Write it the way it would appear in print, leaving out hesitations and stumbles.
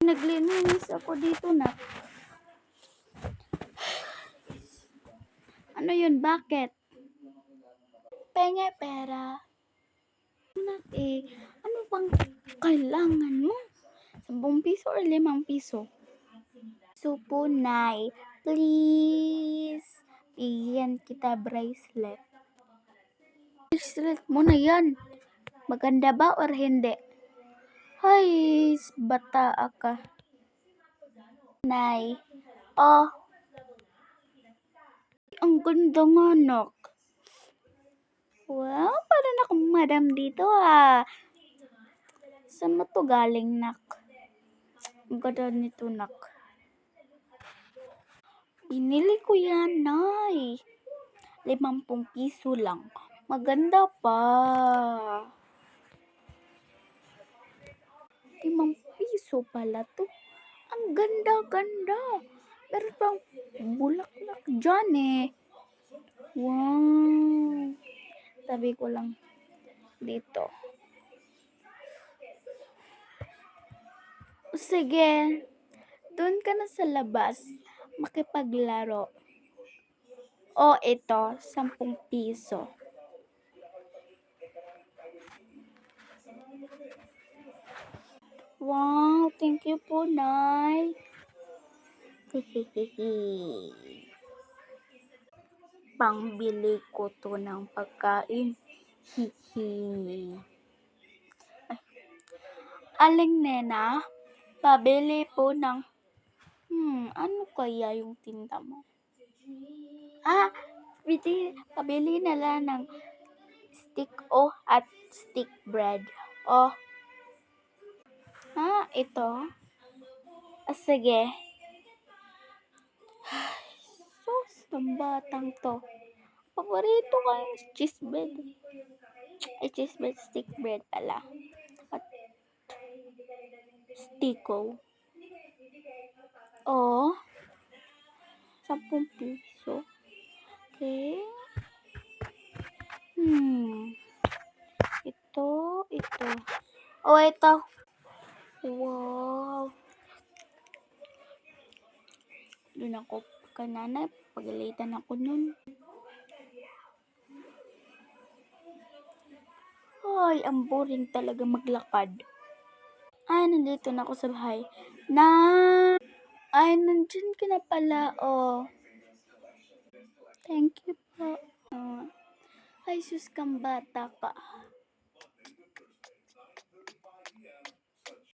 Naglinis ako dito na. Ano yun? Bakit? Penge pera. Ano bang kailangan mo? 10 piso or 5 piso? Supo, Nay. Please. Bigyan kita bracelet. Bracelet mo na yan. Maganda ba or hindi? Hay, bata ka. Nay. Oh. Ang ganda nga, nak. Wow, parang akong madam dito, ah. Saan mo to galing, nak? Ang ganda nito, nak. Binili ko yan, Nay. 50 piso lang. Maganda pa. 5 piso pala to. Ang ganda-ganda. Meron pang bulaklak dyan eh. Wow. Tabi ko lang dito. Sige. Doon ka na sa labas. Makipaglaro. O ito, 10 piso. Wow, thank you po, Nay. Pangbili ko to ng pagkain. Hihi. Aling nena, pabili po ng... ano kaya yung tinda mo? Pabili na lang ng stick at stick bread. Ito. Sige. Sus, ng batang to. Paborito ko yung cheese bread. Ay, cheese bread, stick bread pala. At stiko. 10 piso. Okay. Ito. Ito. Wow. Doon ako kanana, pagalitan ako nun. Ay, ang boring talaga maglakad. Ay, nandito na ako sa bahay. Ay, nandyan ka na pala, oh. Thank you po. Ay, sus kang bata ka.